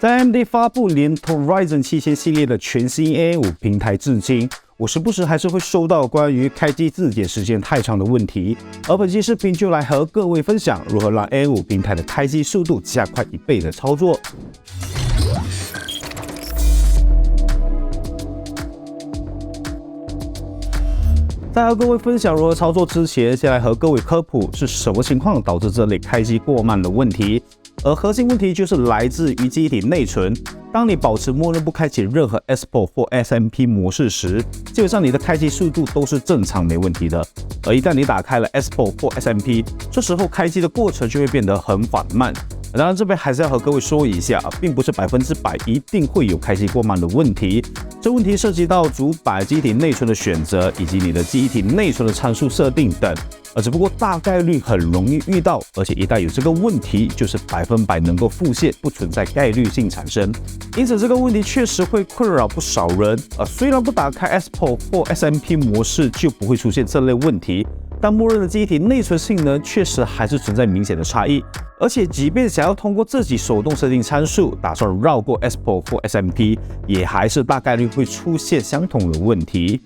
在 AMD 发布连同 Ryzen 7000系列的全新 AI5 平台至今，我时不时还是会收到关于开机自检时间太长的问题，而本期视频就来和各位分享如何让 AI5 平台的开机速度加快1倍的操作。在和各位分享如何操作之前，先来和各位科普是什么情况导致这类开机过慢的问题。而核心问题就是来自于机体内存。当你保持默认不开启任何 Export 或 SMP 模式时，基本上你的开机速度都是正常没问题的。而一旦你打开了 Export 或 SMP， 这时候开机的过程就会变得很缓慢。当然，这边还是要和各位说一下，并不是100%一定会有开机过慢的问题。这问题涉及到主板机体内存的选择，以及你的机体内存的参数设定等。只不过大概率很容易遇到，而且一旦有这个问题，就是100%能够复现，不存在概率性产生。因此，这个问题确实会困扰不少人。虽然不打开 Export 或 SMP 模式就不会出现这类问题，但默认的机体内存性能确实还是存在明显的差异。而且，即便想要通过自己手动设定参数，打算绕过 Export 或 SMP， 也还是大概率会出现相同的问题。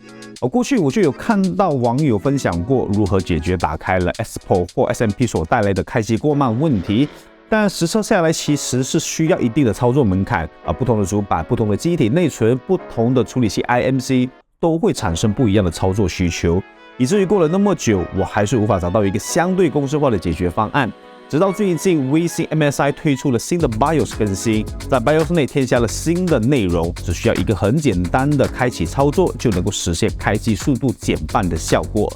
过去我就有看到网友分享过如何解决打开了 Export 或 SMP 所带来的开机过慢问题，但实测下来其实是需要一定的操作门槛。不同的主板、不同的机体内存、不同的处理器 IMC 都会产生不一样的操作需求，以至于过了那么久，我还是无法找到一个相对公式化的解决方案。直到最近，微星 MSI 推出了新的 BIOS 更新，在 BIOS 内添加了新的内容，只需要一个很简单的开启操作，就能够实现开机速度减半的效果。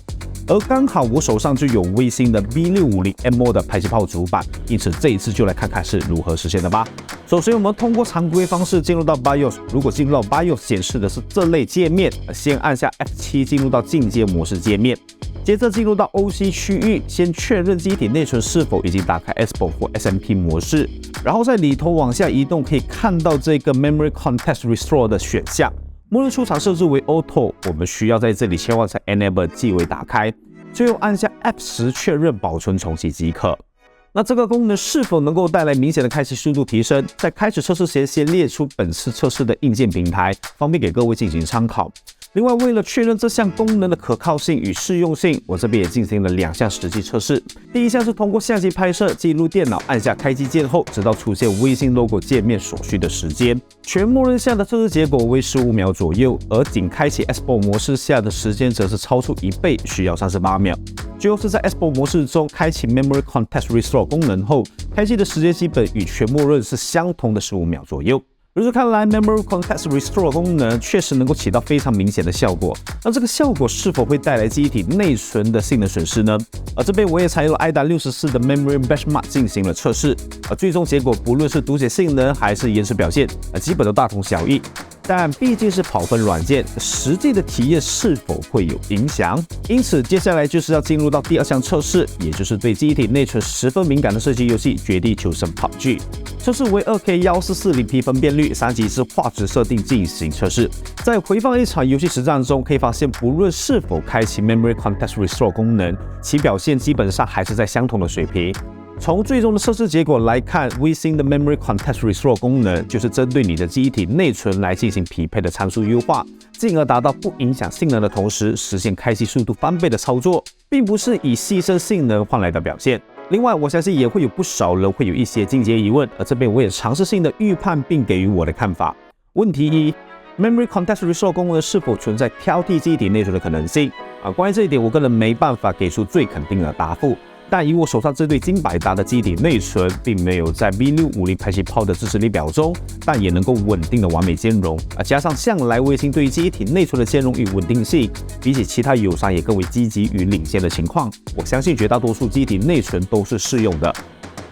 而刚好我手上就有微星的 B650M 的排气泡主板，因此这一次就来看看是如何实现的吧。首先，我们通过常规方式进入到 BIOS， 如果进入到 BIOS 显示的是这类界面，先按下 F7 进入到进阶模式界面。接着进入到 OC 区域，先确认机体内存是否已经打开 Export 或 SMP 模式，然后在里头往下移动，可以看到这个 Memory Context Restore 的选项。默认出厂设置为 Auto， 我们需要在这里切换成 Enable 即为打开，最后按下 F10 确认保存重启即可。那这个功能是否能够带来明显的开机速度提升？在开始测试前，先列出本次测试的硬件平台，方便给各位进行参考。另外，为了确认这项功能的可靠性与适用性，我这边也进行了2项实际测试。第一项是通过相机拍摄记录电脑按下开机键后，直到出现微星 logo 界面所需的时间。全默认下的测试结果为15秒左右，而仅开启 Export 模式下的时间则是超出1倍，需要38秒。最后是在 Export 模式中开启 Memory Context Restore 功能后，开机的时间基本与全默认是相同的15秒左右。如此看来 ，Memory Context Restore 功能确实能够起到非常明显的效果。那这个效果是否会带来机体内存的性能损失呢？这边我也采用了 IDA64 的 Memory Benchmark 进行了测试，最终结果不论是读写性能还是延时表现，基本都大同小异。但毕竟是跑分软件，实际的体验是否会有影响？因此，接下来就是要进入到第2项测试，也就是对机体内存十分敏感的射击游戏《绝地求生 PUBG》。测试为 2K1440P 分辨率3级次画质设定进行测试。在回放一场游戏实战中，可以发现，不论是否开启 Memory Context Restore 功能，其表现基本上还是在相同的水平。从最终的测试结果来看，微星的 Memory Context Restore 功能就是针对你的机体内存来进行匹配的参数优化，进而达到不影响性能的同时，实现开机速度翻倍的操作，并不是以牺牲性能换来的表现。另外，我相信也会有不少人会有一些进阶疑问，而这边我也尝试性的预判并给予我的看法。问题一 ：Memory Context Restore 功能是否存在挑剔机体内存的可能性？关于这一点，我个人没办法给出最肯定的答复。但以我手上这对金百达的机体内存，并没有在 B650 排气泡的支持列表中，但也能够稳定的完美兼容。加上向来微星对于机体内存的兼容与稳定性，比起其他友商也更为积极与领先的情况，我相信绝大多数机体内存都是适用的。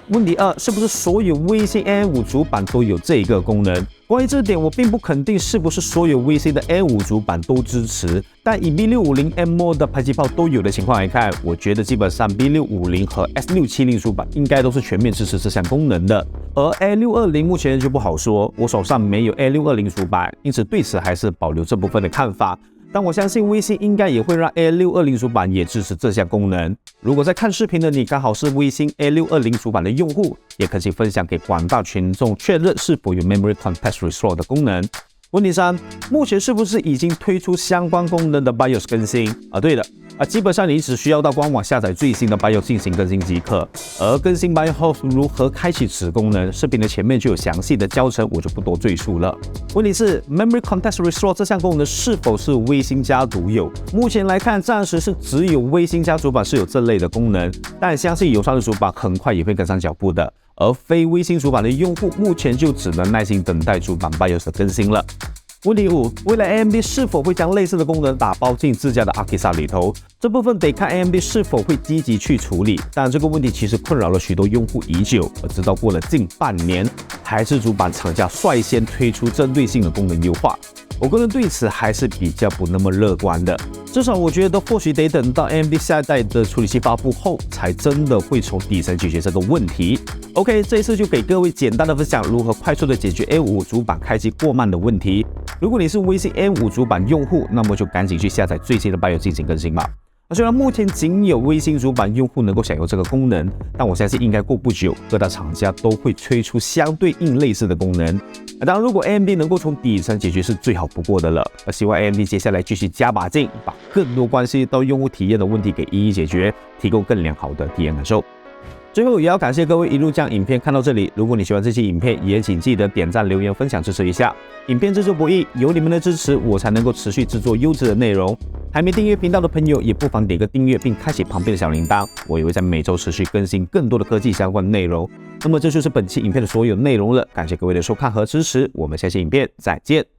问题2，是不是所有微星 AI5 主板都有这个功能？关于这点，我并不肯定是不是所有微星的 AI5 主板都支持，但以 B650M 的排气泡都有的情况来看，我觉得基本上 B650 和 S670 主板应该都是全面支持这项功能的。而 A620 目前就不好说，我手上没有 A620 主板，因此对此还是保留这部分的看法。但我相信微星应该也会让 A620 主板也支持这项功能。如果在看视频的你刚好是微星 A620 主板的用户，也可以分享给广大群众确认是否有 Memory Context Restore 的功能。问题3，目前是不是已经推出相关功能的 BIOS 更新？对的，基本上你只需要到官网下载最新的 BIOS 进行更新即可。而更新 BIOS 后如何开启此功能，视频的前面就有详细的教程，我就不多赘述了。问题是 Memory Context Restore 这项功能是否是微星家独有？目前来看，暂时是只有微星家主板是有这类的功能，但相信友商的主板很快也会跟上脚步的。而非微星主板的用户目前就只能耐心等待主板 BIOS 的更新了。问题5，未来 AMD 是否会将类似的功能打包进自家的 Akisa 里头？这部分得看 AMD 是否会积极去处理。但这个问题其实困扰了许多用户已久，直到过了近半年，还是主板厂家率先推出针对性的功能优化。我个人对此还是比较不那么乐观的，至少我觉得或许得等到 AMD 下一代的处理器发布后，才真的会从底层解决这个问题。OK， 这一次就给各位简单的分享如何快速的解决 A55 主板开机过慢的问题。如果你是微星 A5 主板用户，那么就赶紧去下载最新的 BIOS 进行更新吧。虽然目前仅有微星主板用户能够享有这个功能，但我相信应该过不久，各大厂家都会推出相对应类似的功能。当然，如果 AMD 能够从底层解决是最好不过的了。希望 AMD 接下来继续加把劲，把更多关系到用户体验的问题给一一解决，提供更良好的体验感受。最后也要感谢各位一路将影片看到这里，如果你喜欢这期影片，也请记得点赞、留言、分享支持一下。影片制作不易，有你们的支持，我才能够持续制作优质的内容。还没订阅频道的朋友，也不妨点个订阅，并开启旁边的小铃铛，我也会在每周持续更新更多的科技相关的内容。那么这就是本期影片的所有内容了，感谢各位的收看和支持，我们下期影片再见。